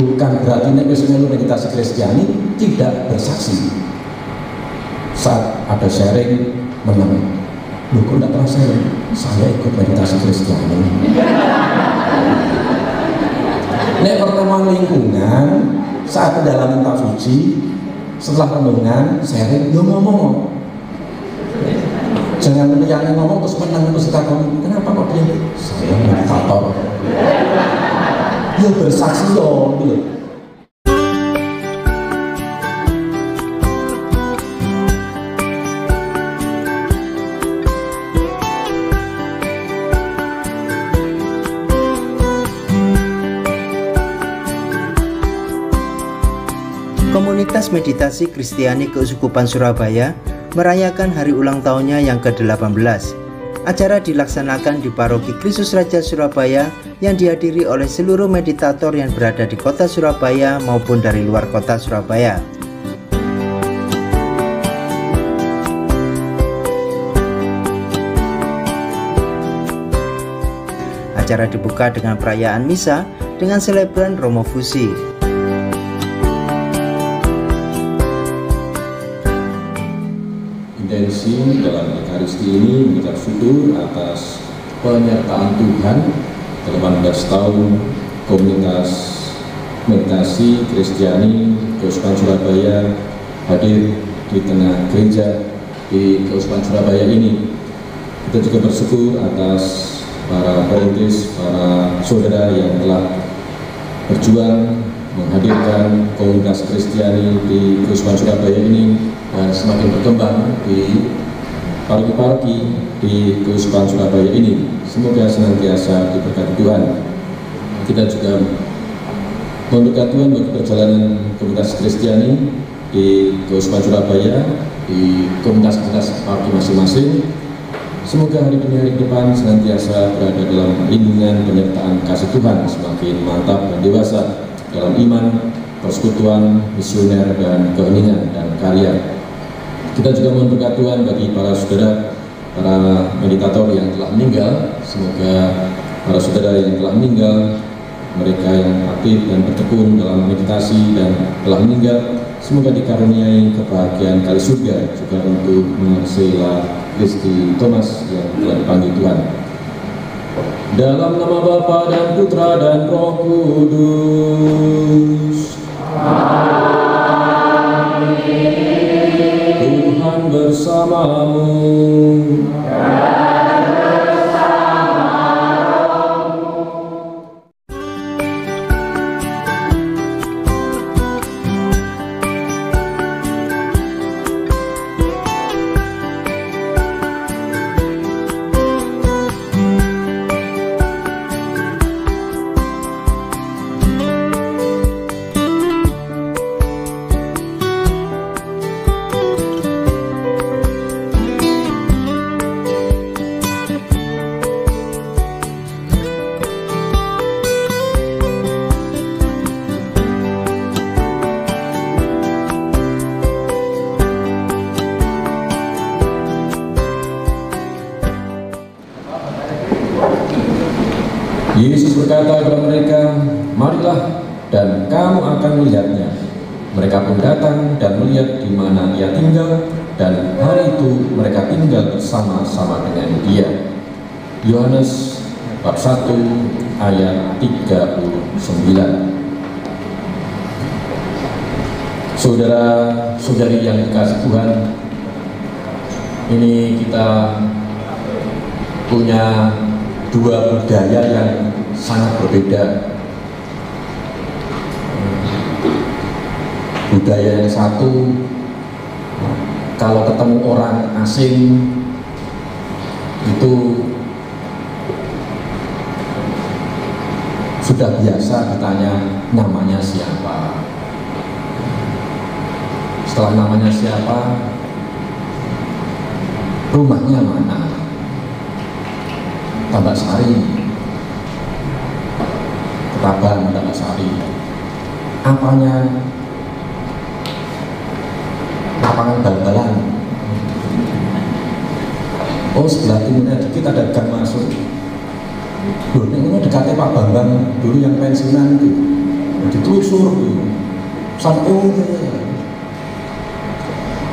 bukan berarti nek wis melu meditasi Kristiani tidak bersaksi. Saat ada sharing menang, lu kok tidak pernah sharing? Saya ikut meditasi Kristiani. Nek pertemuan lingkungan saat mendalami kitab suci, setelah renungan sharing, yo ngomong. Jangan yang ngomong terus menang terus kita ngomong, kenapa kok dia? Saya meditator. Ya bersaksi loh, gitu. Komunitas Meditasi Kristiani Keuskupan Surabaya merayakan hari ulang tahunnya yang ke-18. Acara dilaksanakan di Paroki Kristus Raja Surabaya yang dihadiri oleh seluruh meditator yang berada di kota Surabaya maupun dari luar kota Surabaya. Acara dibuka dengan perayaan misa dengan selebran Romo Fusi. Intensi dalam Ekaristi ini mengucap syukur atas penyertaan Tuhan 18 tahun komunitas meditasi Kristiani Keuskupan Surabaya hadir di tengah gereja di Keuskupan Surabaya ini. Kita juga bersyukur atas para perintis, para saudara yang telah berjuang menghadirkan komunitas Kristiani di Keuskupan Surabaya ini dan semakin berkembang di paroki-paroki di Keuskupan Surabaya ini. Semoga senantiasa diberkati Tuhan. Kita juga memberkati Tuhan bagi perjalanan komunitas Kristiani di Keuskupan Surabaya, di komunitas-komunitas paroki masing-masing. Semoga hari demi hari depan senantiasa berada dalam lindungan penyertaan kasih Tuhan, semakin mantap dan dewasa dalam iman, persekutuan, misioner, dan keheningan dan karya. Kita juga mohon berkat Tuhan bagi para saudara, para meditator yang telah meninggal. Semoga para saudara yang telah meninggal, mereka yang aktif dan bertekun dalam meditasi dan telah meninggal, semoga dikaruniai kebahagiaan kali surga, juga untuk Sheila Kristi Thomas yang telah dipanggil Tuhan. Dalam nama Bapa dan Putra dan Roh Kudus. Tuhan bersamamu. Yesus berkata kepada mereka, marilah dan kamu akan melihatnya. Mereka pun datang dan melihat di mana ia tinggal, dan hari itu mereka tinggal bersama-sama dengan dia. Yohanes bab 1 ayat 39. Saudara-saudari yang dikasih Tuhan, ini kita punya dua budaya yang sangat berbeda. Budaya yang satu, kalau ketemu orang asing itu sudah biasa ditanya namanya siapa. Setelah namanya siapa, rumahnya mana? Tambak Sari, Ketaban, Tambak Sari. Apanya? Lapangan bal-balan. Oh, sebelah timurnya dikit ada gang masuk. Loh, ini dekatnya Pak Bambang dulu yang pensiunan itu. ditelusur sampai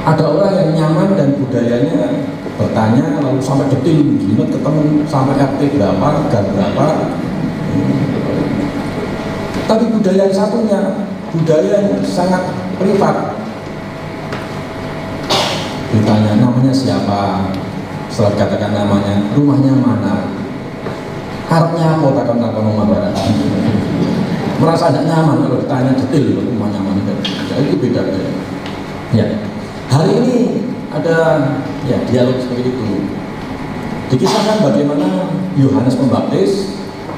ada orang yang nyaman dan budayanya bertanya lalu sampai detil, gimana ketemu sampai RT berapa, gang berapa. Tapi budaya yang satunya, budaya yang sangat privat. Ditanya namanya siapa, setelah dikatakan namanya, rumahnya mana, harapnya apa, takkan rumah barat. Merasa tidak nyaman kalau ditanya detail rumahnya mana. Jadi itu beda. Ya, hari ini ada ya dialog seperti itu. Dikisahkan bagaimana Yohanes Pembaptis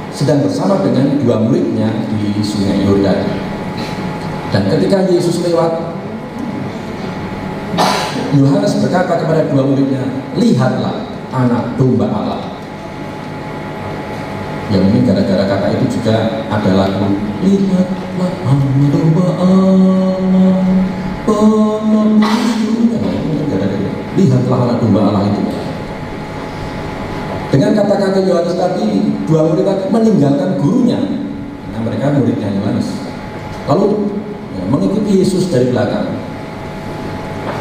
sedang bersama dengan dua muridnya di Sungai Yordan. Dan ketika Yesus lewat, Yohanes berkata kepada dua muridnya, lihatlah anak domba Allah. Yang mungkin gara-gara kata itu juga ada lagu, lihatlah anak domba Allah, lihatlah anak domba Allah itu. Dengan kata-kata Yohanes tadi, dua murid tadi meninggalkan gurunya. Nah, mereka muridnya Yohanes. Lalu mengikuti Yesus dari belakang.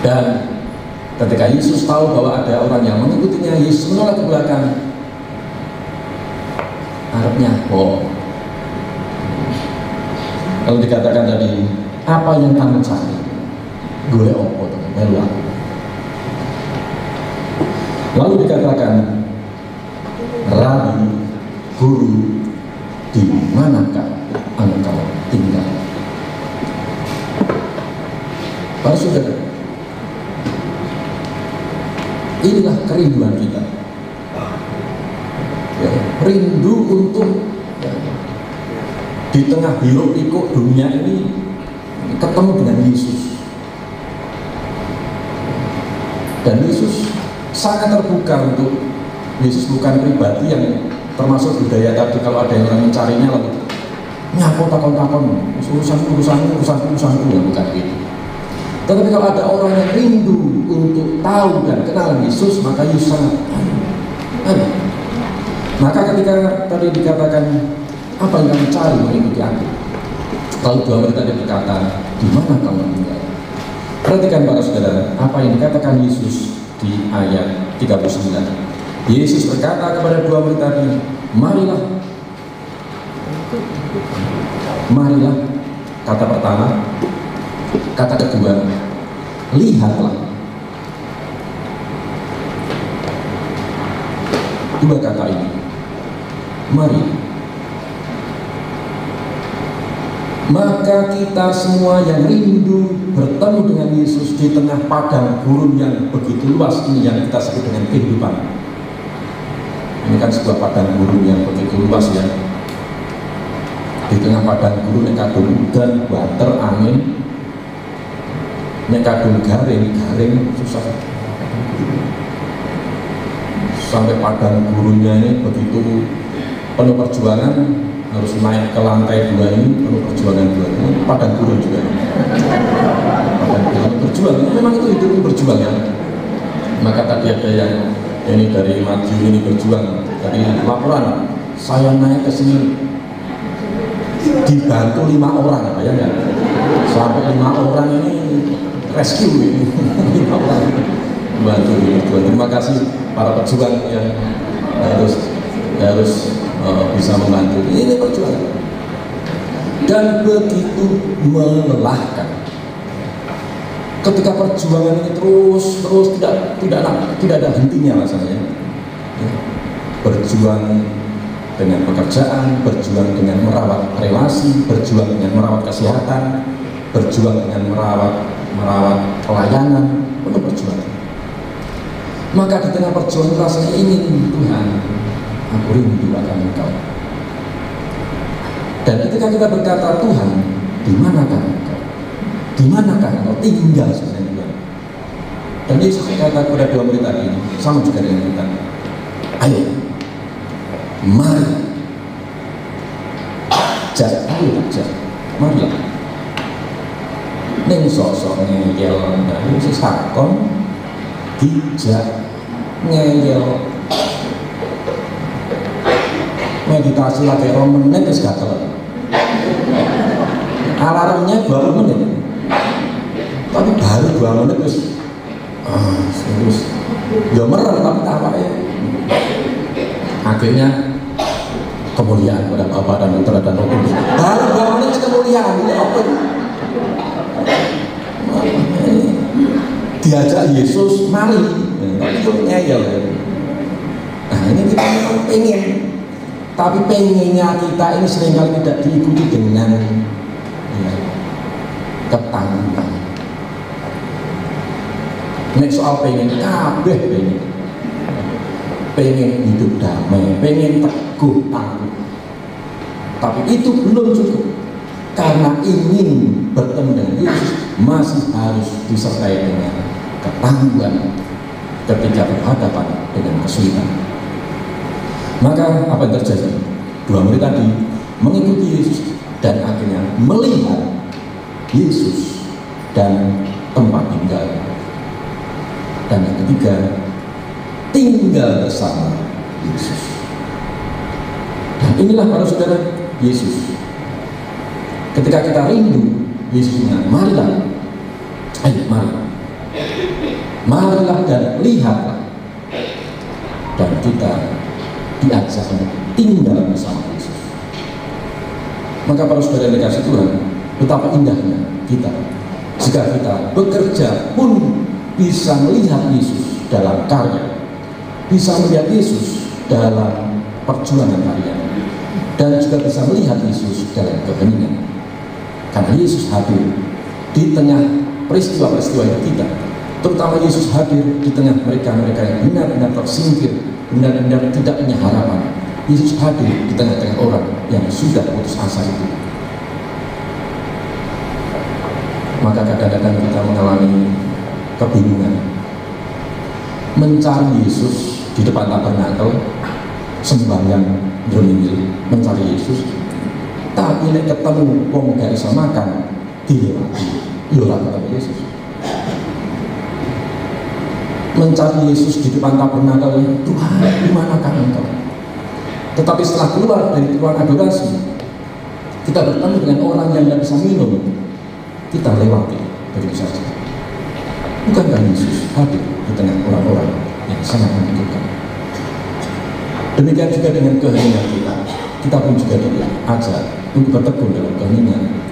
Dan ketika Yesus tahu bahwa ada orang yang mengikutinya, Yesus menoleh ke belakang. Arabnya, oh. Lalu dikatakan tadi, apa yang kamu cari? Gue opo, meluang. Lalu dikatakan, Rabi, guru, di manakah engkau tinggal? Para saudara, inilah kerinduan kita. Ya, rindu untuk ya, di tengah hiruk pikuk dunia ini ketemu dengan Yesus. Dan Yesus sangat terbuka untuk Yesus bukan pribadi yang termasuk budaya tadi, kalau ada yang mencarinya lalu nyapo takon-takon urusanku ya, bukan gitu. Tetapi kalau ada orang yang rindu untuk tahu dan kenal Yesus, maka Yesus sangat ada. Maka ketika tadi dikatakan apa yang kamu cari mengikuti aku, kalau dua murid tadi berkata, di mana kamu tinggal? Perhatikan para saudara, apa yang dikatakan Yesus di ayat 39. Yesus berkata kepada dua murid tadi, marilah. Marilah, kata pertama. Kata kedua, lihatlah. Dua kata ini, mari. Maka kita semua yang rindu bertemu dengan Yesus di tengah padang gurun yang begitu luas ini yang kita sebut dengan kehidupan. Ini kan sebuah padang gurun yang begitu luas ya. Di tengah padang gurun yang kadung udan, banter, angin, yang kadung garing susah. Sampai padang gurunnya ini begitu penuh perjuangan, harus naik ke lantai 2 ini penuh perjuangan juga. Padang gurun juga. Padang gurun berjuang, memang itu hidupnya berjuang ya. Maka tadi ada yang ini dari Madiun ini berjuang. Tadi laporan, saya naik ke sini dibantu 5 orang, bayangkan. Sampai 5 orang ini rescue ini. 5 orang bantu. Terima kasih para pejuang yang harus bisa membantu. Ini perjuangan dan begitu melelahkan. Ketika perjuangan ini terus tidak ada hentinya rasanya. Berjuang dengan pekerjaan, berjuang dengan merawat relasi, berjuang dengan merawat kesehatan, berjuang dengan merawat pelayanan, untuk berjuang. Maka di tengah perjuangan rasanya ingin, Tuhan, aku rindu akan Engkau. Dan ketika kita berkata, Tuhan, di manakah Engkau? Di manakah Engkau tinggal sebenarnya Tuhan? Dan Yesus berkata kepada dua murid tadi, sama juga dengan kita, ayo, mari, marilah. Ning sosok ngeyel, ini sakon, dijak ngeyel. Meditasi lagi menit wis gatel. alarmnya 20 menit, tapi baru 2 menit terus serius ya merem, tapi apa ya, akhirnya kemuliaan pada Bapa dan Putra dan Roh Kudus. Baru 2 menit kemuliaan ini apa? Diajak Yesus mari, tapi itu ngeyel. Nah ini kita memang pengen, tapi pengennya kita ini seringkali tidak diikuti dengan ketangguhan. Nek soal pengen kabeh pengen hidup damai, pengen teguh tangguh, tapi itu belum cukup, karena ingin bertemu dengan Yesus masih harus disertai dengan ketangguhan ketika berhadapan dengan kesulitan. Maka apa yang terjadi? 2 menit tadi mengikuti Yesus dan akhirnya melihat Yesus dan tempat tinggal. Dan yang ketiga, tinggal bersama Yesus. Dan inilah para saudara Yesus. Ketika kita rindu, Yesus bilang, marilah, ayo mari, marilah dan lihatlah. Dan kita diajak untuk tinggal bersama Yesus. Maka para saudara yang dikasih Tuhan, betapa indahnya kita jika kita bekerja pun bisa melihat Yesus dalam karya, bisa melihat Yesus dalam perjuangan karya, dan juga bisa melihat Yesus dalam keheningan. Karena Yesus hadir di tengah peristiwa-peristiwa hidup kita, terutama Yesus hadir di tengah mereka-mereka yang benar-benar tersingkir, benar-benar tidak punya harapan. Yesus hadir di tengah-tengah orang yang sudah putus asa itu. Maka kadang-kadang kita mengalami kebingungan mencari Yesus di depan tabernakel, sembahyang berminggu mencari Yesus, tapi nek ketemu wong gak iso makan dilewati, yo ora ketemu Yesus. Mencari Yesus di depan tabernakel, Tuhan di manakah Engkau? Tetapi setelah keluar dari ruang adorasi, kita bertemu dengan orang yang tidak bisa minum, kita lewati begitu saja. Bukankah Yesus hadir di tengah orang-orang yang sangat membutuhkan? Demikian juga dengan keheningan kita pun juga diajak untuk bertekun dalam keheningan,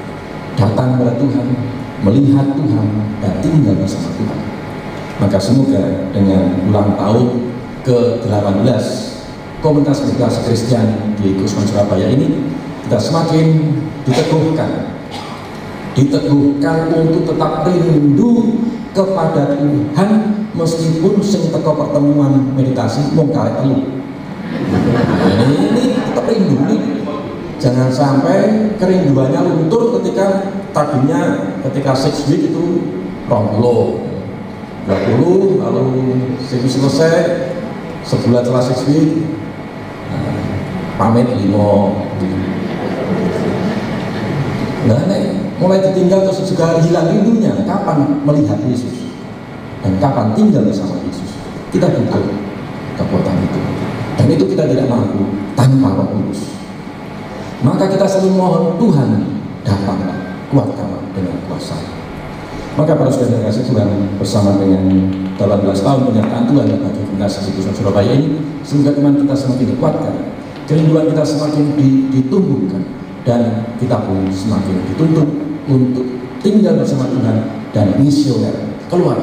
datang kepada Tuhan, melihat Tuhan, dan tinggal bersama Tuhan. Maka semoga dengan ulang tahun ke-18 Komunitas Meditasi Kristiani di Keuskupan Surabaya ini, kita semakin diteguhkan untuk tetap rindu kepada Tuhan, meskipun sing teko pertemuan meditasi mung karek telu. Ini tetap rindu nih. Jangan sampai kerinduannya luntur ketika tadinya ketika 6 week itu 20, lalu selesai sebulan setelah 6 week pamit 5. Nah, mulai ditinggal terus juga hilang rindunya. Kapan melihat Yesus dan kapan tinggal bersama Yesus? Kita butuh kekuatan itu, dan itu kita tidak mampu tanpa Roh Kudus. Maka kita selalu mohon Tuhan, datanglah, kuatkanlah dengan kuasa. Maka para saudara yang kasih Tuhan, bersama dengan 18 tahun penyertaan Tuhan bagi Komunitas Keuskupan Surabaya ini, semoga iman kita semakin dikuatkan, kerinduan kita semakin ditumbuhkan, dan kita pun semakin dituntut untuk tinggal bersama Tuhan dan misioner, keluar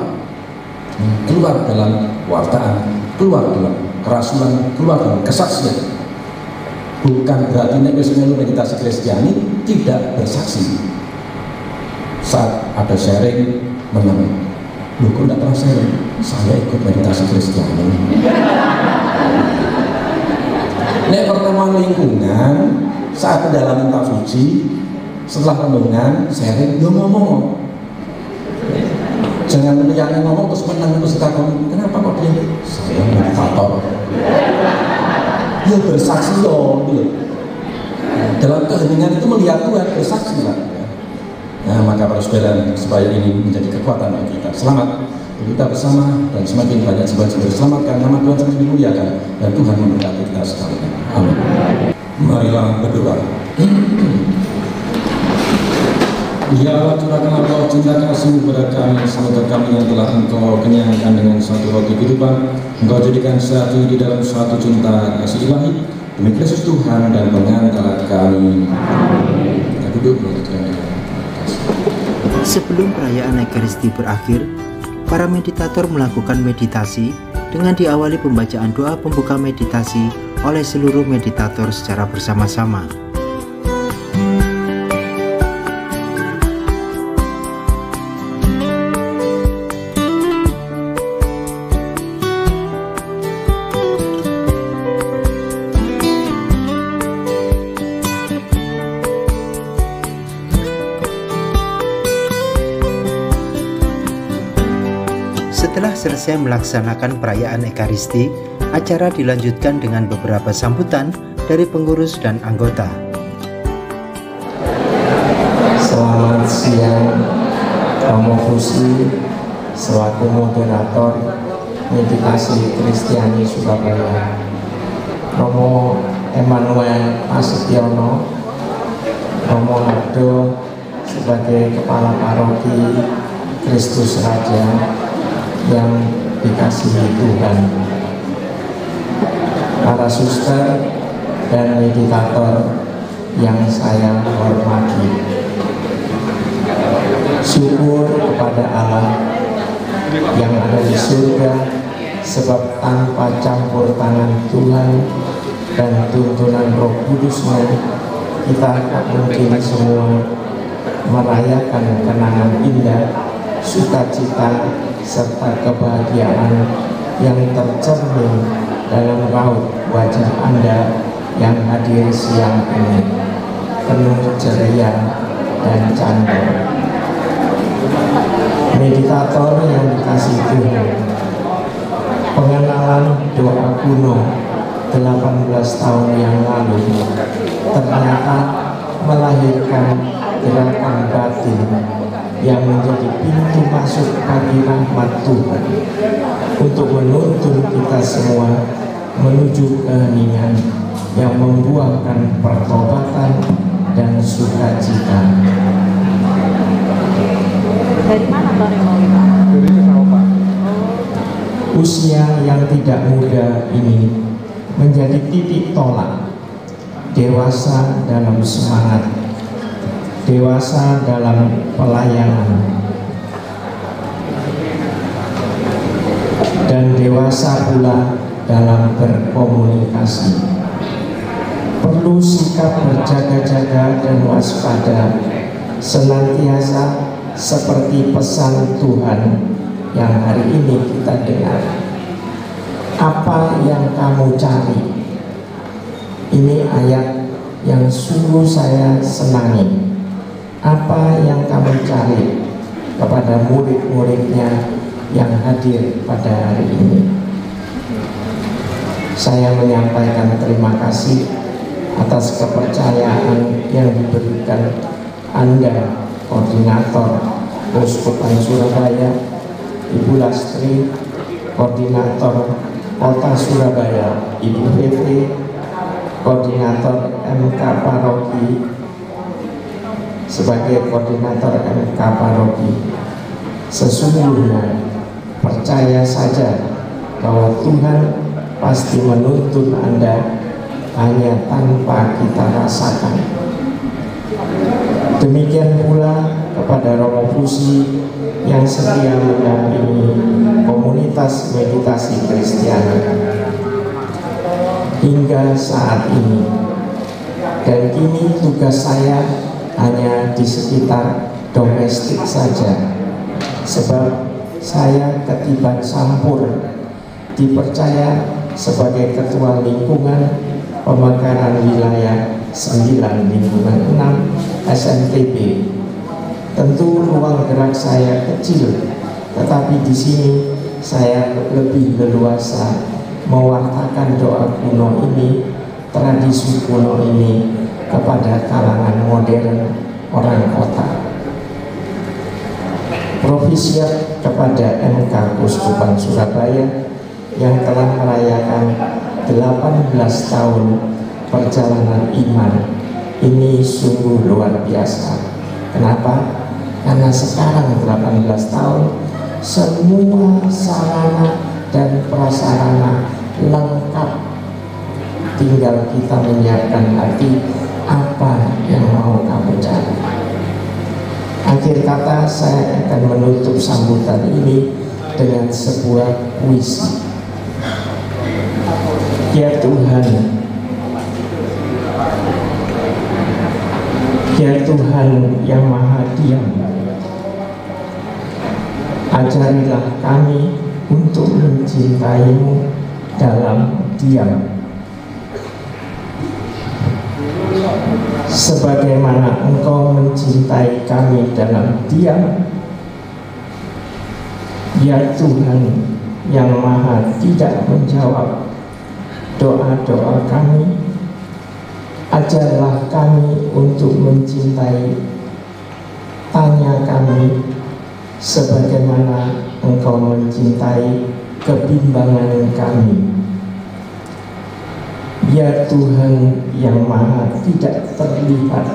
dalam kewartaan, keluar dalam kerasulan, keluar dalam kesaksian. Bukan berarti nek wis melu meditasi Kristiani tidak bersaksi. Saat ada sharing menang, loh kok tidak pernah sharing? Saya ikut meditasi Kristiani. Nek pertemuan lingkungan saat dalam kitab suci, setelah renungan sharing, yo ngomong. Jangan yang ngomong terus menang terus takon, kenapa kok dia? Saya meditator. Ya bersaksi loh, gitu. Dalam keheningan itu melihat Tuhan, bersaksi lah. Nah, maka para saudara, supaya ini menjadi kekuatan bagi kita. Selamat kita bersama, dan semakin banyak sebagai berselamatkan, nama Tuhan semakin dimuliakan, dan Tuhan memberkati kita sekalian. Amin. Marilah berdoa. Ya Allah, curahkanlah roh cinta kasih kepada kami, semoga kami yang telah Engkau kenyangkan dengan satu roti kehidupan, Engkau jadikan satu di dalam suatu cinta kasih ilahi, demi Kristus Tuhan dan pengantara kami. Kita duduk melanjutkan dengan Sebelum perayaan Ekaristi berakhir, para meditator melakukan meditasi dengan diawali pembacaan doa pembuka meditasi oleh seluruh meditator secara bersama-sama. Setelah selesai melaksanakan perayaan Ekaristi, acara dilanjutkan dengan beberapa sambutan dari pengurus dan anggota. Selamat siang, Romo Fusi selaku moderator meditasi Kristiani Surabaya, Romo Emmanuel Asetiono, Romo Nardo sebagai Kepala Paroki Kristus Raja yang dikasihi Tuhan, para suster dan meditator yang saya hormati. Syukur kepada Allah yang ada di surga, sebab tanpa campur tangan Tuhan dan tuntunan Roh Kudus-Nya, kita tak mungkin semua merayakan kenangan indah, sukacita, serta kebahagiaan yang tercermin dalam raut wajah Anda yang hadir siang ini, penuh ceria dan canda. Meditator yang dikasihi Tuhan, pengenalan doa kuno 18 tahun yang lalu ternyata melahirkan gerakan batin yang menjadi pintu masuk bagi rahmat Tuhan untuk menuntun kita semua menuju keheningan yang membuahkan pertobatan dan sukacita. Dari mana Pak? Usia yang tidak muda ini menjadi titik tolak, dewasa dalam semangat, dewasa dalam pelayanan, dan dewasa pula dalam berkomunikasi. Perlu sikap berjaga-jaga dan waspada, senantiasa seperti pesan Tuhan yang hari ini kita dengar. Apa yang kamu cari? Ini ayat yang sungguh saya senangi. Apa yang kamu cari kepada murid-muridnya yang hadir pada hari ini? Saya menyampaikan terima kasih atas kepercayaan yang diberikan Anda, Koordinator Keuskupan Surabaya, Ibu Lastri, Koordinator Kota Surabaya, Ibu Pepe, Koordinator MK Paroki, sebagai Koordinator MK Paroki. Sesungguhnya percaya saja bahwa Tuhan pasti menuntun Anda hanya tanpa kita rasakan. Demikian pula kepada Romo Fusi yang setia mendampingi komunitas meditasi Kristiani hingga saat ini. Dan kini tugas saya hanya di sekitar domestik saja, sebab saya ketiban sampur dipercaya sebagai Ketua Lingkungan Pemekaran Wilayah 9 Lingkungan 6 SMTB. Tentu ruang gerak saya kecil, tetapi di sini saya lebih leluasa mewartakan doa kuno ini, tradisi kuno ini kepada kalangan modern orang kota. Provisiat kepada MK Keuskupan Surabaya yang telah merayakan 18 tahun perjalanan iman ini sungguh luar biasa. Kenapa? karena sekarang 18 tahun semua sarana dan prasarana lengkap, tinggal kita menyiapkan hati apa yang mau kamu cari. Akhir kata, saya akan menutup sambutan ini dengan sebuah puisi. Ya Tuhan, ya Tuhan yang Maha Diam, ajarilah kami untuk mencintai-Mu dalam diam, sebagaimana Engkau mencintai kami dalam diam. Ya Tuhan yang Maha tidak menjawab doa-doa kami, ajarlah kami untuk mencintai tanya kami sebagaimana Engkau mencintai kebimbangan kami. Ya Tuhan yang Maha tidak terlihat,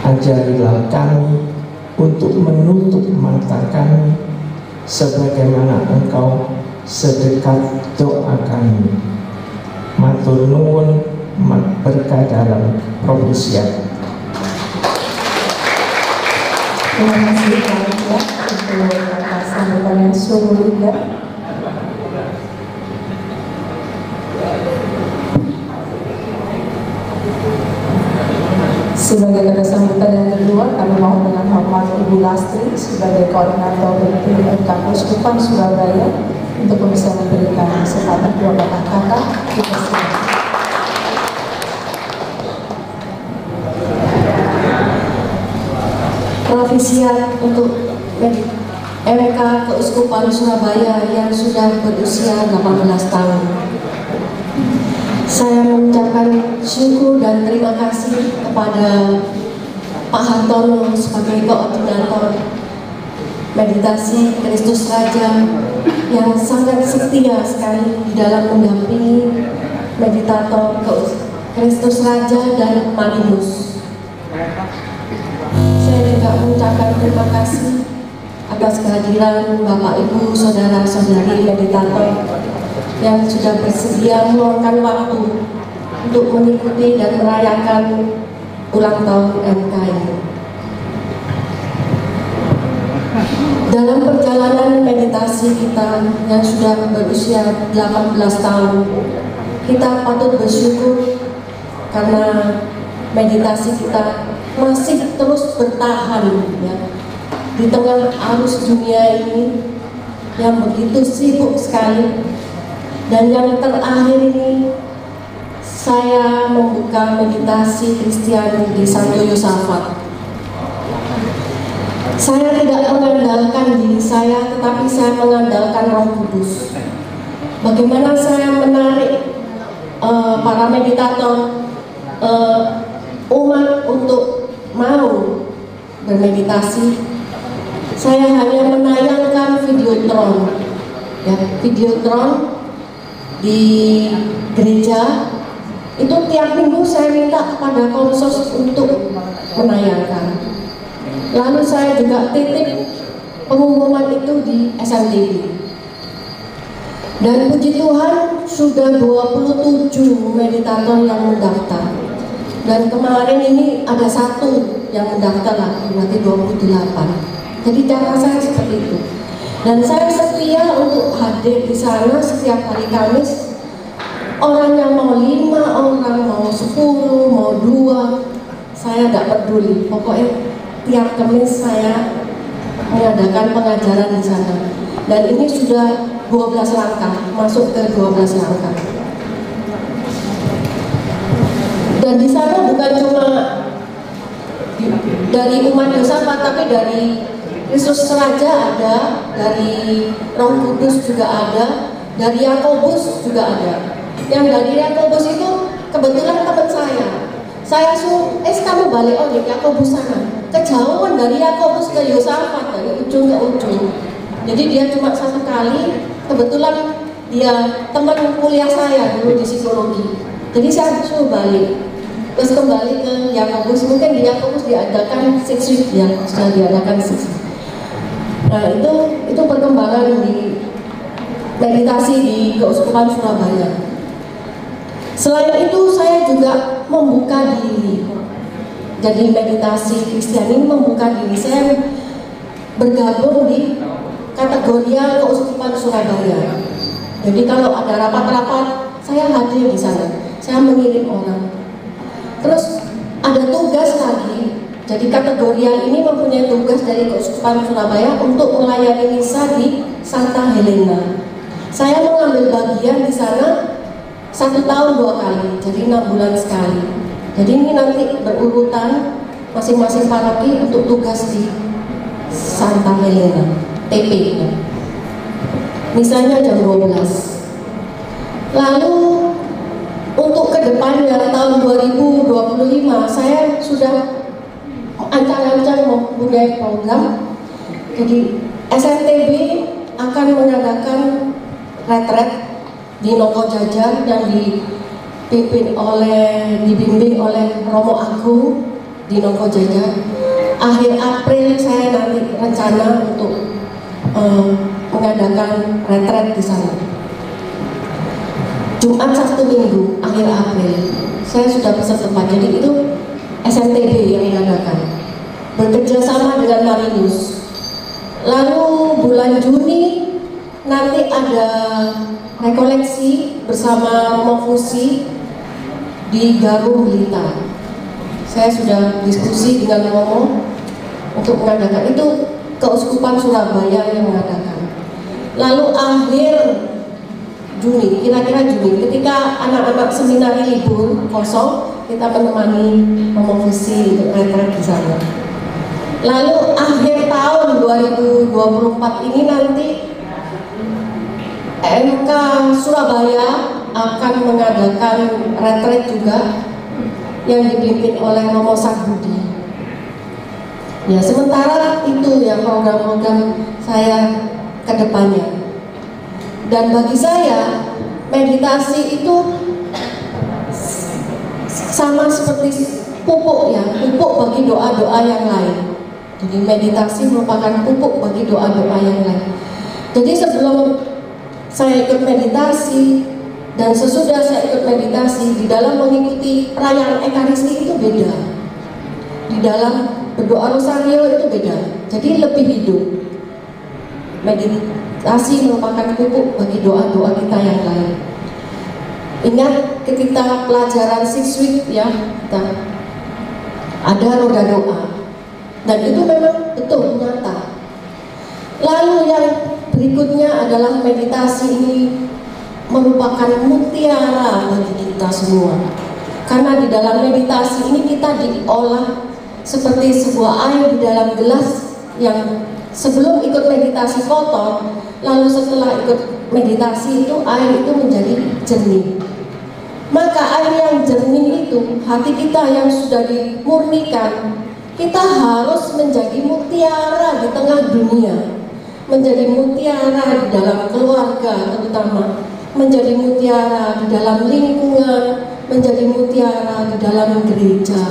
ajarilah kami untuk menutup mata kami sebagaimana Engkau sedekat doa kami. Matur nuwun, berkah dalam Propisia. Terima kasih banyak untuk atas sambutan yang sungguh indah. Sebagai kata sambutan yang kedua, kami mohon dengan hormat Ibu Lastri sebagai koordinator dari MK Keuskupan Surabaya untuk bisa memberikan sepatah dua patah kata. Profesiat untuk MK Keuskupan Surabaya yang sudah berusia 18 tahun. Saya mengucapkan syukur dan terima kasih kepada Pak Hartono sebagai koordinator meditasi Kristus Raja yang sangat setia sekali di dalam mendampingi meditator Kristus Raja dan Malimus. Saya juga mengucapkan terima kasih atas kehadiran Bapak Ibu Saudara-saudari meditator yang sudah bersedia meluangkan waktu untuk mengikuti dan merayakan ulang tahun MK ini. Dalam perjalanan meditasi kita yang sudah berusia 18 tahun, kita patut bersyukur karena meditasi kita masih terus bertahan ya, di tengah arus dunia ini yang begitu sibuk sekali. Dan yang terakhir ini, saya membuka meditasi Kristiani di Santo Yosafat. Saya tidak mengandalkan diri saya, tetapi saya mengandalkan Roh Kudus. Bagaimana saya menarik para meditator umat untuk mau bermeditasi? Saya hanya menayangkan videotron, ya, videotron di gereja itu tiap minggu saya minta kepada konsos untuk menayangkan. Lalu saya juga titip pengumuman itu di SMTV. Dan puji Tuhan sudah 27 meditator yang mendaftar. Dan kemarin ini ada satu yang mendaftar lagi, berarti 28. Jadi cara saya seperti itu. Dan saya setia untuk hadir di sana setiap hari Kamis. Orangnya mau 5 orang, mau 10, mau 2, saya tidak peduli. Pokoknya tiap Kamis saya mengadakan pengajaran di sana. Dan ini sudah 12 langkah, masuk ke 12 langkah. Dan di sana bukan cuma dari umat Yosafat, tapi dari Kristus Raja ada, dari Roh Kudus juga ada, dari Yakobus juga ada. Yang dari Yakobus itu kebetulan teman saya. Saya suruh, kamu balik di Yakobus sana. Kejauhan dari Yakobus ke Yosafat, dari ujung ke ujung. Jadi dia cuma satu kali, kebetulan dia teman kuliah saya dulu di psikologi. Jadi saya suruh balik. Terus kembali ke Yakobus, mungkin di Yakobus diadakan 6 week ya, sudah diadakan 6 week. Nah itu perkembangan di meditasi di Keuskupan Surabaya. Selain itu saya juga membuka diri. Jadi meditasi Kristiani ini membuka diri. Saya bergabung di kategorial Keuskupan Surabaya. Jadi kalau ada rapat-rapat, saya hadir di sana. Saya mengirim orang. Terus ada tugas lagi. Jadi kategorial ini mempunyai tugas dari Keuskupan Surabaya untuk melayani misa di Santa Helena. Saya mengambil bagian di sana 1 tahun 2 kali, jadi 6 bulan sekali. Jadi ini nanti berurutan masing-masing paroki untuk tugas di Santa Helena, TP ya. Misalnya jam 12. Lalu untuk kedepannya tahun 2025 saya sudah ancang-ancang mempunyai program. Jadi SMTB akan mengadakan retret di Nongko Jajar yang dibimbing oleh Romo Agung di Nongko Jajar. Akhir April saya nanti rencana untuk mengadakan retret di sana. Jumat, Sabtu, Minggu akhir April saya sudah pesan tempat. Jadi itu SMTB yang mengadakan bekerja sama dengan Marinus. Lalu bulan Juni nanti ada rekoleksi bersama Romo Fusi di Garum Blitar. Saya sudah diskusi dengan Romo untuk mengadakan itu, Keuskupan Surabaya yang mengadakan. Lalu akhir Juni, kira-kira Juni, ketika anak-anak seminari libur kosong, kita menemani Romo Fusi untuk retret di sana. Lalu akhir tahun 2024 ini nanti MK Surabaya akan mengadakan retret juga yang dipimpin oleh Romo Sagbudi. Ya, sementara itu ya program-program saya ke depannya. Dan bagi saya meditasi itu sama seperti pupuk ya, pupuk bagi doa-doa yang lain. Jadi meditasi merupakan pupuk bagi doa-doa yang lain. Jadi sebelum saya ikut meditasi dan sesudah saya ikut meditasi, di dalam mengikuti perayaan Ekaristi itu beda. Di dalam berdoa rosario itu beda. Jadi lebih hidup. Meditasi merupakan pupuk bagi doa-doa kita yang lain. Ingat ketika pelajaran 6 week ya, kita ada roda doa. Dan itu memang betul nyata. Lalu yang berikutnya adalah meditasi ini merupakan mutiara bagi kita semua. Karena di dalam meditasi ini kita diolah seperti sebuah air di dalam gelas yang sebelum ikut meditasi kotor, lalu setelah ikut meditasi itu air itu menjadi jernih. Maka air yang jernih itu, hati kita yang sudah dimurnikan, kita harus menjadi mutiara di tengah dunia, menjadi mutiara di dalam keluarga terutama, menjadi mutiara di dalam lingkungan, menjadi mutiara di dalam gereja,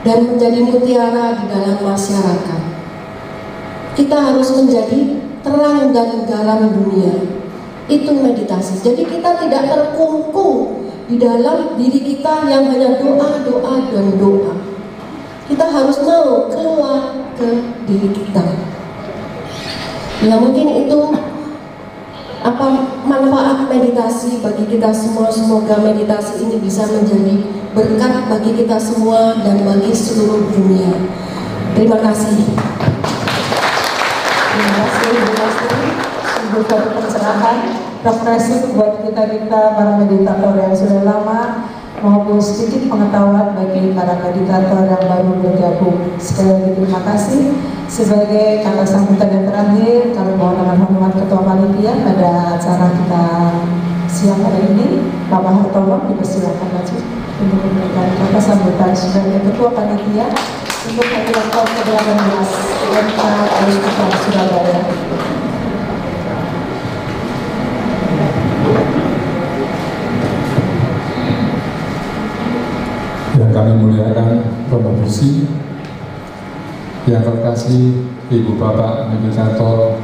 dan menjadi mutiara di dalam masyarakat. Kita harus menjadi terang dan garam dunia. Itu meditasi. Jadi kita tidak terkungkung di dalam diri kita yang hanya doa, doa, dan doa. Kita harus mau keluar ke diri kita. Ya mungkin itu manfaat meditasi bagi kita semua. Semoga meditasi ini bisa menjadi berkat bagi kita semua dan bagi seluruh dunia. Terima kasih. Terima kasih Bu Lastri, sungguh satu pencerahan refreshing buat kita para meditator yang sudah lama maupun sedikit pengetahuan bagi para meditator yang baru bergabung. Sekali lagi terima kasih. Sebagai kata sambutan yang terakhir, kami mohon dengan hormat Ketua Panitia pada acara kita siang hari ini, Bapak Hartono, dipersilakan maju untuk memberikan kata sambutan sebagai Ketua Panitia untuk hadiran tahun ke-18 MK Keuskupan Surabaya. kami muliakan Romo Busi, yang terkasih Ibu Bapak Meditator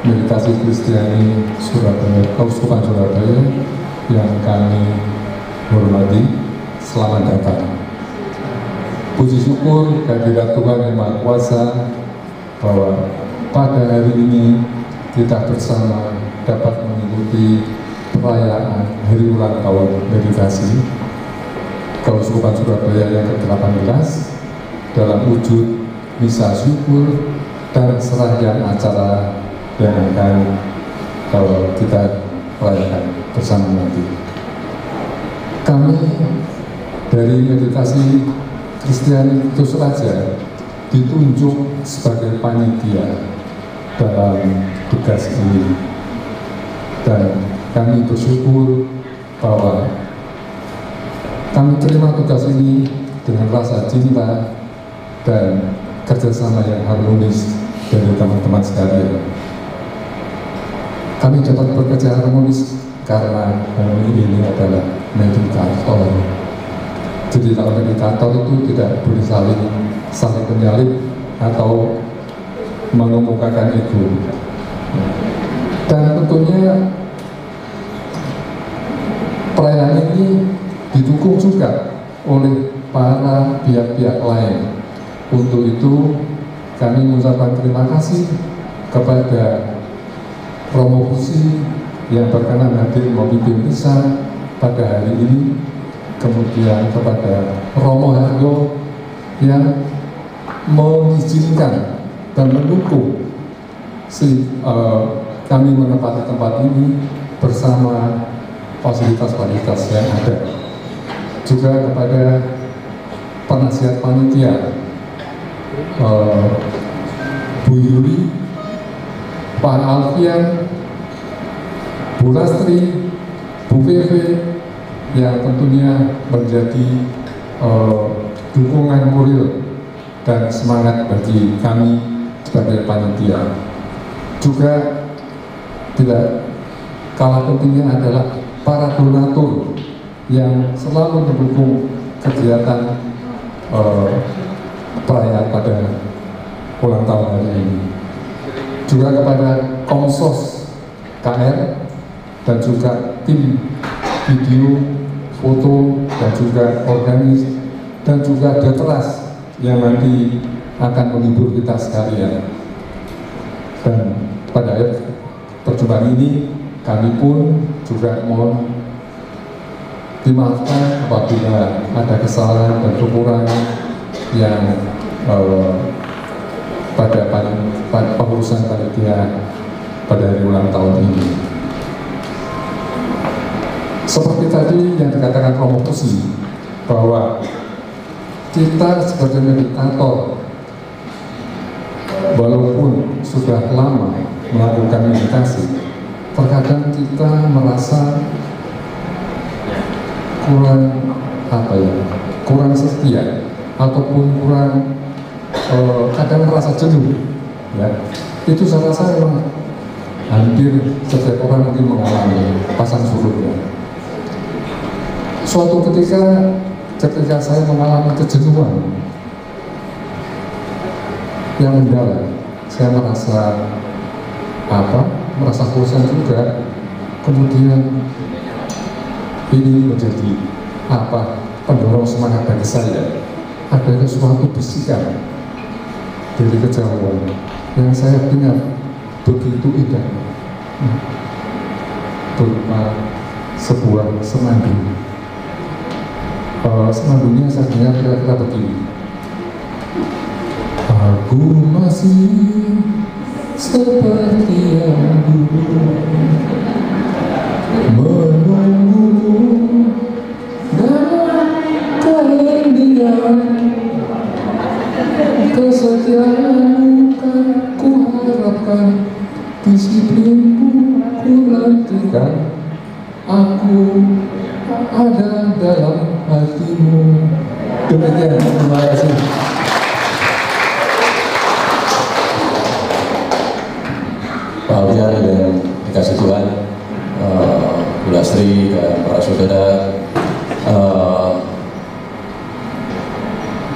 Meditasi Kristiani Surabaya, Keuskupan Surabaya, yang kami hormati, selamat datang. Puji syukur kehadirat Tuhan Yang Maha Kuasa bahwa pada hari ini kita bersama dapat mengikuti perayaan hari ulang tahun meditasi Keuskupan Surabaya yang ke-18 dalam wujud misa syukur dan serangkaian acara yang akan kita rayakan bersama nanti. Kami dari Meditasi Kristiani Kudus Raja ditunjuk sebagai panitia dalam tugas ini, dan kami bersyukur bahwa kami terima tugas ini dengan rasa cinta dan kerjasama yang harmonis dari teman-teman sekalian. Kami dapat bekerja harmonis karena kami ini adalah meditator. Jadi kalau meditator itu tidak boleh saling menyalip atau mengemukakan ego. Dan tentunya perayaan ini didukung juga oleh para pihak-pihak lain. Untuk itu kami mengucapkan terima kasih kepada Romo Busi yang berkenan hadir memimpin misa pada hari ini, kemudian kepada Romo Haryo yang mengizinkan dan mendukung kami menempati tempat ini bersama fasilitas-fasilitas yang ada. Juga kepada penasihat panitia Bu Yuri, Pak Alfian, Bu Lastri, Bu Vivi, yang tentunya menjadi dukungan moral dan semangat bagi kami sebagai panitia. Juga tidak kalah pentingnya adalah para donatur yang selalu mendukung kegiatan perayaan pada ulang tahun hari ini. Juga kepada Komsos KR dan juga tim video, foto, dan juga organis, dan juga Detras yang nanti akan menghibur kita sekalian. Dan pada akhir perjumpaan ini kami pun juga mohon dimaafkan apabila ada kesalahan dan kekurangan yang pada pengurusan panitia pada hari ulang tahun ini. Seperti tadi yang dikatakan Romo Busi, bahwa kita sebagai meditator, walaupun sudah lama melakukan meditasi, terkadang kita merasa kurang setia, ataupun kurang kadang merasa jenuh, ya. Itu saya rasa memang hampir setiap orang mungkin mengalami pasang surutnya. Suatu ketika saya mengalami kejenuhan yang mendalam, saya merasa bosan juga. Kemudian ini menjadi pendorong semangat bagi saya. Ada suatu bisikan dari kejauhan yang saya dengar begitu indah, berupa sebuah senandung. Senandungnya saya dengar kira-kira begini: aku masih seperti yang dulu menunggu dalam keheningan, kesetiaanmu kan ku harapkan, disiplinmu ku nantikan, aku ada dalam hatimu. Demikian, terima kasih. Pak Alfian dan dikasih Tuhan, Bu Lastri dan para saudara,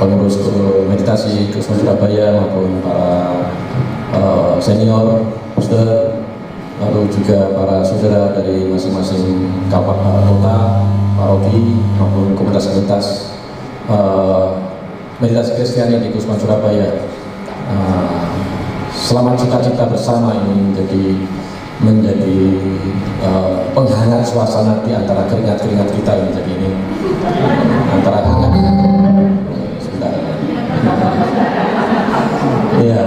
pengurus meditasi Keuskupan Surabaya maupun para senior, booster, lalu juga para saudara dari masing-masing kota, paroki maupun komunitas-komunitas meditasi Kristiani di Keuskupan Surabaya. Selamat cita-cita bersama ini menjadi penghangat suasana di antara keringat-keringat kita ini. Jadi ini antara hangat. Sebentar. Ya.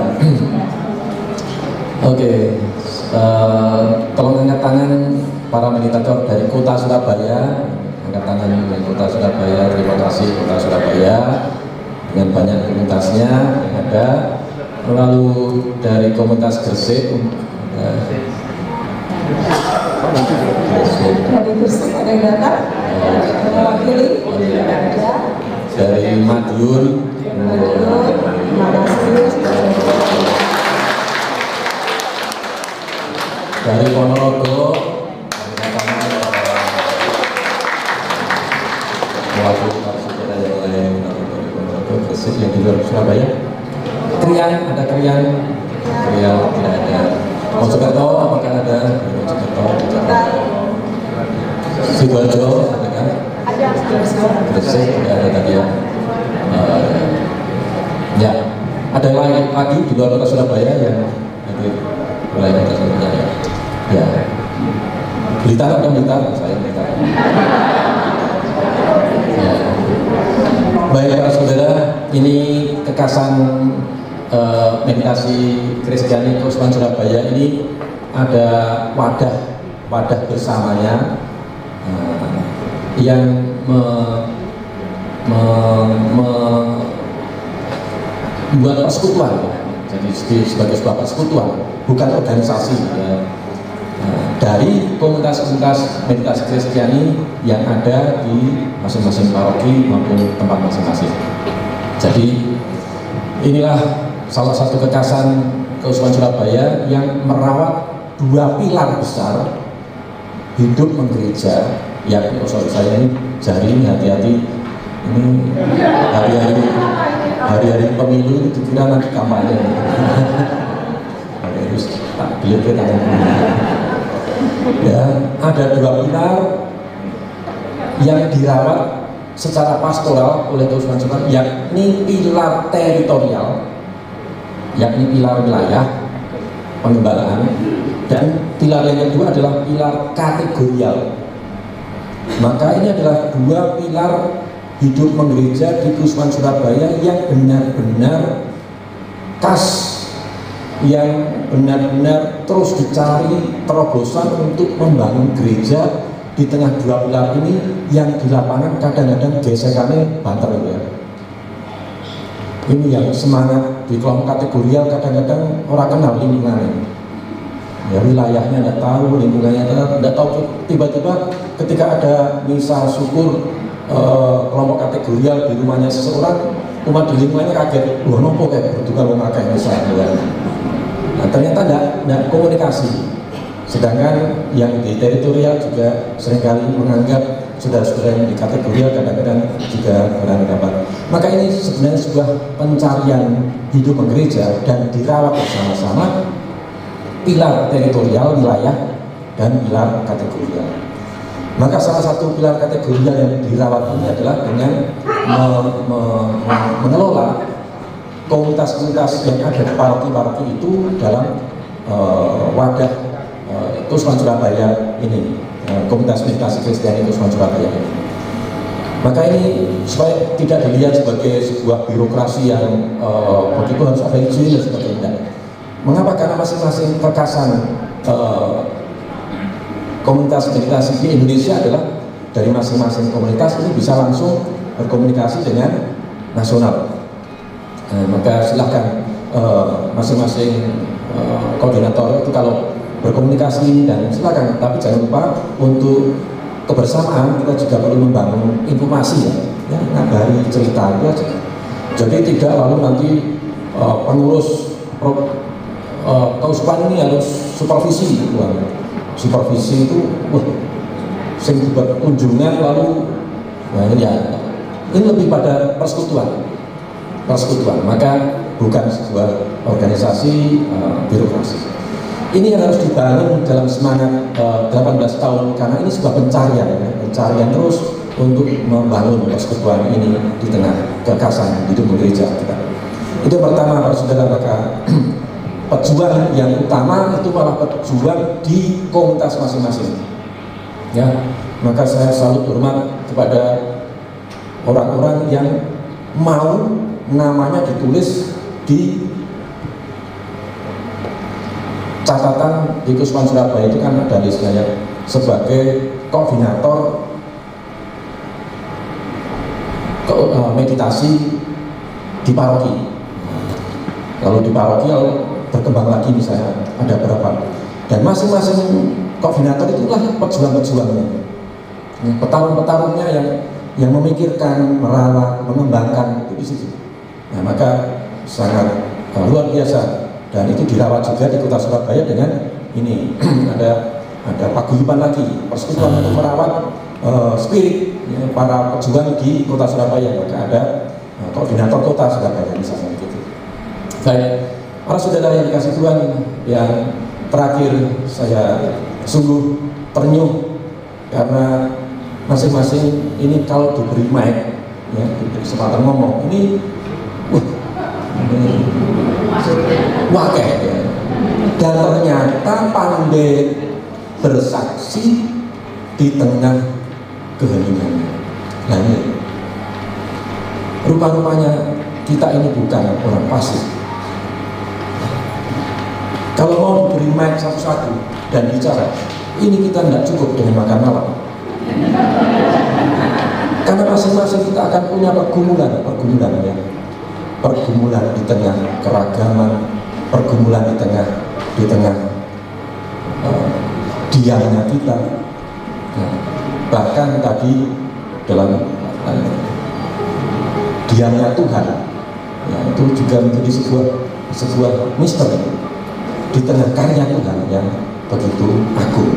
Oke. Tolong angkat tangan para meditator dari Kota Surabaya. Angkat tangan dari Kota Surabaya. Terima kasih Kota Surabaya dengan banyak komunitasnya yang ada. Lalu dari komunitas Gresik. Dari Gresik ada yang datang, mewakili, ada. Dari Madiun, terima kasih. dari Ponorogo, mewakili para saudara yang lain dari Ponorogo, Gresik yang di luar Surabaya. Krian, ada Krian tidak ada. Mojokerto, apakah ada? Mojokerto, Sidoarjo, ada kan? Ada. Gresik, tidak ada tadi ya. Ya, ada lagi di luar Kota Surabaya yang hadir mulai Kota Surabaya. Ya, Blitar atau Blitar? Saya Blitar. Ya. Baik para saudara, ini kekasan meditasi Kristiani Keuskupan Surabaya ini ada wadah bersamanya yang membuat persekutuan. Jadi sebagai sebuah persekutuan, bukan organisasi ya. Dari komunitas-komunitas meditasi Kristiani yang ada di masing-masing paroki maupun tempat masing-masing. Jadi inilah salah satu kekasan Keuskupan Surabaya yang merawat dua pilar besar hidup menggereja, yakni saya ini jari ini hati-hati, ini hari-hari pemilu itu dikira nanti kampanye. Harus tak beliau tangan. Ya, ada dua pilar yang dirawat secara pastoral oleh Keuskupan Surabaya, yakni pilar teritorial, yakni pilar wilayah pengembalaan, dan pilar yang kedua adalah pilar kategorial. Maka ini adalah dua pilar hidup menggereja di Keuskupan Surabaya yang benar-benar khas, yang benar-benar terus dicari terobosan untuk membangun gereja di tengah dua pilar ini yang di lapangan kadang-kadang gesekannya banter ya. Ini yang semangat di kelompok kategorial kadang-kadang orang kenal lingkungannya. Ya wilayahnya tidak tahu, lingkungannya tidak tahu. Tiba-tiba ketika ada misa syukur kelompok kategorial di rumahnya seseorang, umat di lingkungannya kaget, wah nopo kayak berduka mau pakai misa. Nah ternyata tidak komunikasi. Sedangkan yang di teritorial juga seringkali menganggap saudara-saudara yang di kategorial kadang-kadang juga beranggapan. Maka ini sebenarnya sebuah pencarian hidup gereja dan dirawat bersama-sama pilar teritorial wilayah dan pilar kategorial. Maka salah satu pilar kategorial yang dirawat ini adalah dengan mengelola komunitas-komunitas yang ada di paroki-paroki itu dalam wadah Keuskupan Surabaya ini, komunitas meditasi Kristiani Keuskupan Surabaya ini. Maka ini supaya tidak dilihat sebagai sebuah birokrasi yang begitu harus ada izin dan sebagainya. Mengapa? Karena masing-masing kekasan komunitas meditasi di Indonesia adalah dari masing-masing komunitas ini bisa langsung berkomunikasi dengan nasional. Maka silahkan masing-masing koordinator itu kalau berkomunikasi dan silakan, tapi jangan lupa untuk kebersamaan kita juga perlu membangun informasi ya ngabari cerita ya. Jadi tidak lalu nanti pengurus keuskupan ini harus supervisi gitu. Supervisi itu sing dibuat kunjungan lalu nah ini ya ini lebih pada persekutuan. persekutuan, maka bukan sebuah organisasi birokrasi. Ini yang harus dibangun dalam semangat 18 tahun, karena ini sebuah pencarian terus untuk membangun persekutuan ini di tengah kekerasan hidup gereja kita. Itu pertama, para saudara. Maka pejuang yang utama itu malah pejuang di komunitas masing-masing. Ya, maka saya selalu hormat kepada orang-orang yang mau namanya ditulis di catatan di Keuskupan Surabaya. Itu kan ada listnya sebagai koordinator meditasi di paroki. Kalau di paroki berkembang lagi misalnya ada berapa, dan masing-masing koordinator itulah pejuang-pejuangnya, petarung-petarungnya yang memikirkan, merawat, mengembangkan itu di situ. Nah, maka sangat luar biasa, dan itu dirawat juga di kota Surabaya dengan ini ada paguyuban lagi, persekutuan untuk merawat spirit ya, para pejuang di kota Surabaya. Maka ada koordinator kota Surabaya misalnya begitu. Baik, para saudara yang dikasih Tuhan, yang terakhir saya sungguh ternyuh karena masing-masing ini kalau diberi mic, ya, diberi kesempatan ngomong, ini wakil, ya. Dan ternyata pandai bersaksi di tengah keheningan. Nah, ini rupa-rupanya kita ini bukan orang pasif. Kalau mau diberi mic satu-satu dan bicara, ini kita tidak cukup dengan makan malam. Karena masing-masing kita akan punya pergumulan ya. Pergumulan di tengah keragaman, pergumulan di tengah diamnya kita. Nah, bahkan tadi dalam diamnya Tuhan, ya, itu juga menjadi sebuah misteri. Di tengah karya Tuhan yang begitu agung,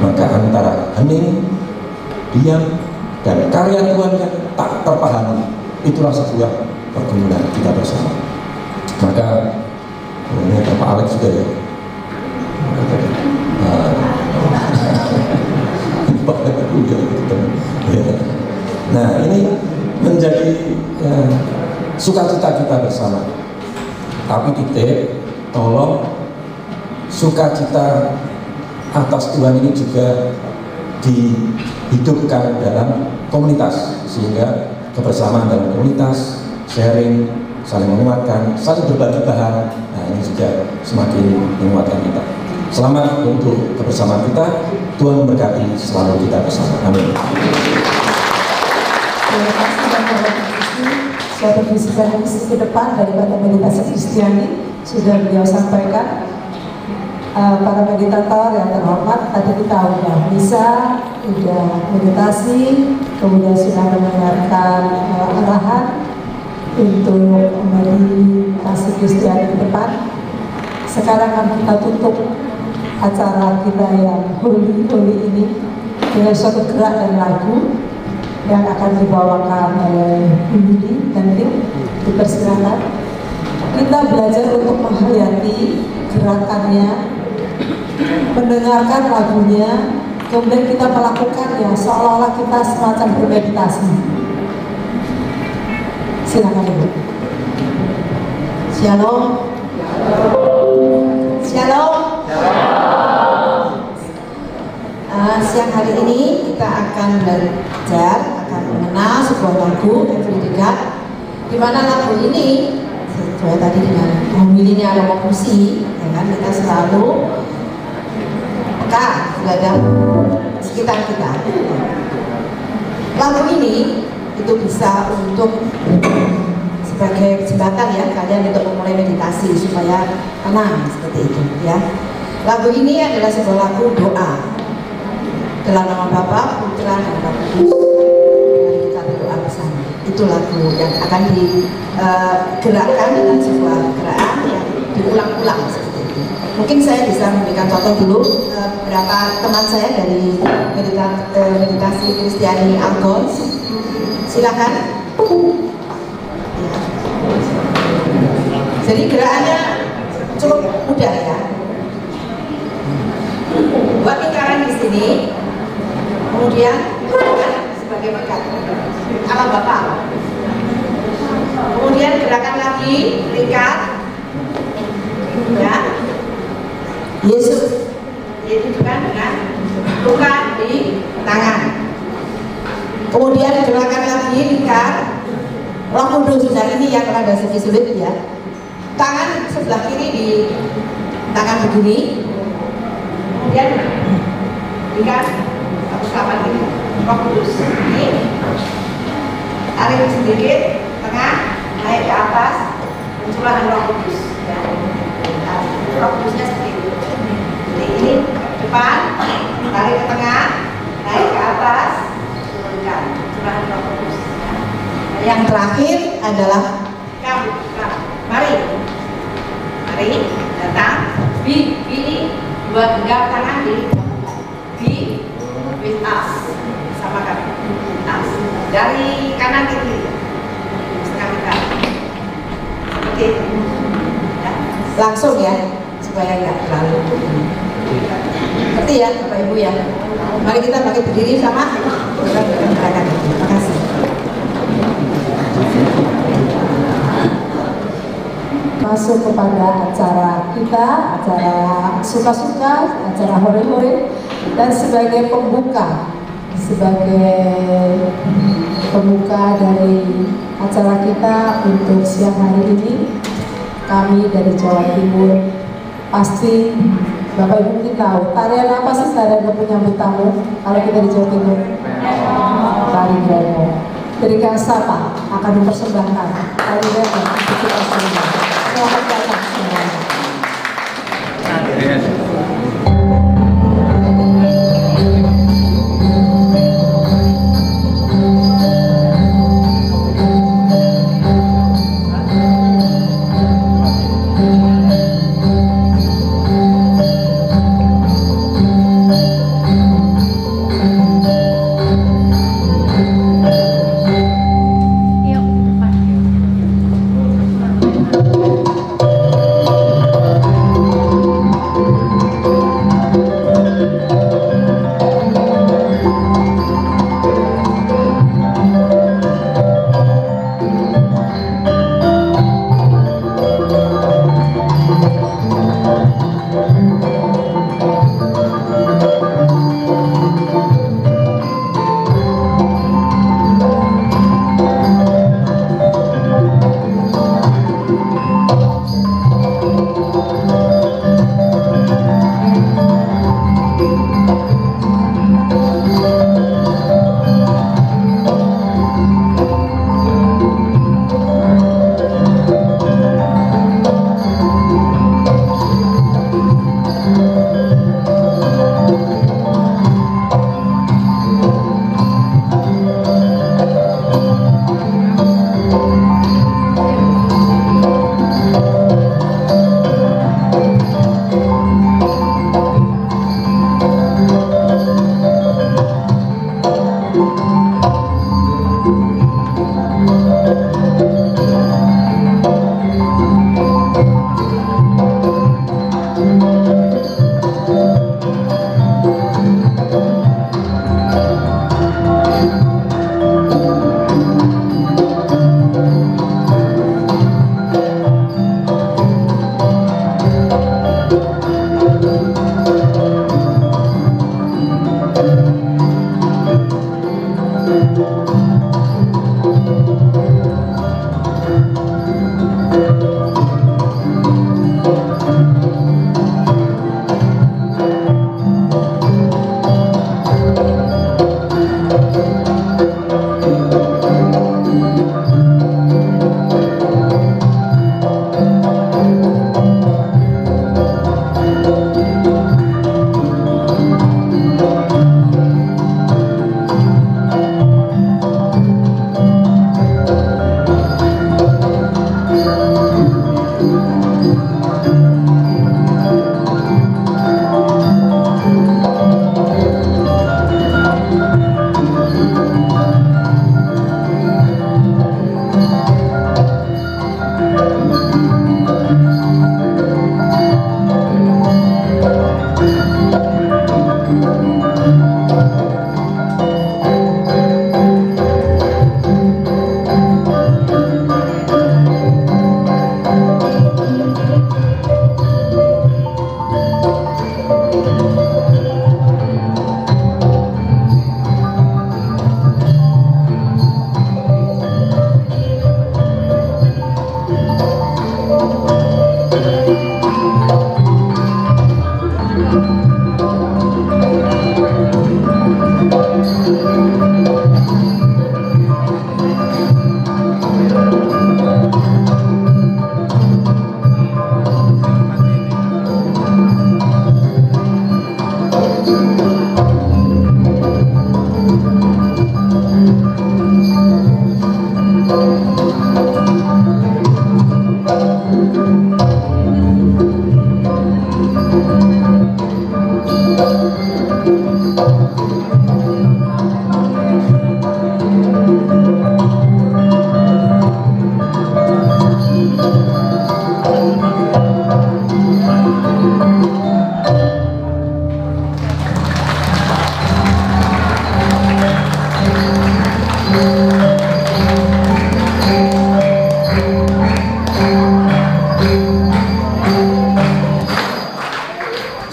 maka antara hening, diam, dan karya Tuhan yang tak terpahami, itulah sebuah pergumulan kita bersama. Maka ini Pak Alex juga ya. Nah, ini menjadi sukacita kita bersama. Tapi titik, tolong sukacita atas Tuhan ini juga dihidupkan dalam komunitas, sehingga kebersamaan dalam komunitas, sharing, saling menguatkan, saling berbagi bahan. Nah, ini juga semakin menguatkan kita. Selamat untuk kebersamaan kita. Tuhan memberkati selalu kita bersama. Amin. Terima kasih dan suatu visi dan misi ke depan daripada meditasi Kristiani sudah beliau sampaikan. Para meditator yang terhormat, tadi kita sudah bisa, sudah meditasi, kemudian sudah mendengarkan arahan untuk meditasi Kristiani ke depan. Sekarang kan kita tutup acara kita yang holy ini dengan suatu gerak dan lagu yang akan dibawakan oleh Yudi dan tim. Dipersilakan. Kita belajar untuk menghayati gerakannya, mendengarkan lagunya, kemudian kita melakukannya seolah-olah kita semacam bermeditasi. Silakan Ibu. Shalom. Shalom. Siang hari ini kita akan belajar, akan mengenal sebuah lagu Everyday God, di mana lagu ini sesuai tadi dengan homilinya ada Romokusi, ya kan, kita selalu peka terhadap sekitar kita. Lagu ini itu bisa untuk sebagai jembatan ya kalian untuk memulai meditasi supaya tenang seperti itu ya. Lagu ini adalah sebuah lagu doa dalam nama Bapa, Putra, dan Roh Kudus. Mari kita berdoa bersama. Itu lagu yang akan digerakkan dengan sebuah gerakan yang diulang-ulang seperti itu. Mungkin saya bisa memberikan contoh dulu beberapa teman saya dari meditasi Kristiani Algons. Silakan. Ya. Jadi gerakannya cukup mudah ya. Buat lingkaran di sini, kemudian sebagai pegat ala Bapak. Kemudian gerakan lagi lingkar, ya. Yesus, yaitu juga dengan luka di tangan. Kemudian gerakan lagi lingkar Roh Kudus. Dan ini yang rada sedikit sulit ya. Tangan sebelah kiri di tangan begini. Kemudian lingkar harus kapan ini Roh Kudus. Ini tarik sedikit tengah, naik ke atas, pencurahan Roh Kudus ya. Roh Kudusnya sedikit. Jadi ini depan, tarik ke tengah, naik ke atas, turunkan pencurahan Roh Kudus ya. Yang terakhir adalah kamu. Mari datang. Ini dua genggam tangan di with us, sama kami. Us. Dari kanan ke kiri, setengah kita. Seperti itu. Ya. Langsung ya, supaya nggak terlalu. Seperti ya, Bapak Ibu ya. Mari kita pakai berdiri sama. Terima kasih. Masuk kepada acara kita, acara suka-suka, acara hore-hore, dan sebagai pembuka dari acara kita untuk siang hari ini, kami dari Jawa Timur pasti Bapak Ibu mungkin tahu tarian apa sih tarian penyambut tamu kalau kita di Jawa Timur? Tari Bremo. Dari Kasapa akan dipersembahkan tari Bremo untuk kita semua. Selamat datang semuanya.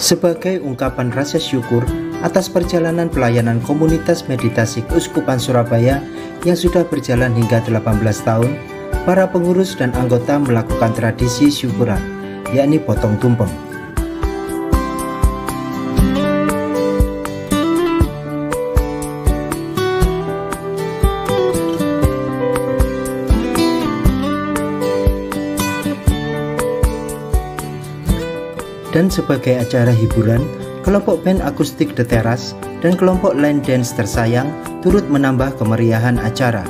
Sebagai ungkapan rasa syukur atas perjalanan pelayanan komunitas meditasi Keuskupan Surabaya yang sudah berjalan hingga 18 tahun, para pengurus dan anggota melakukan tradisi syukuran, yakni potong tumpeng. Dan sebagai acara hiburan, kelompok band akustik The Terrace dan kelompok line dance tersayang turut menambah kemeriahan acara.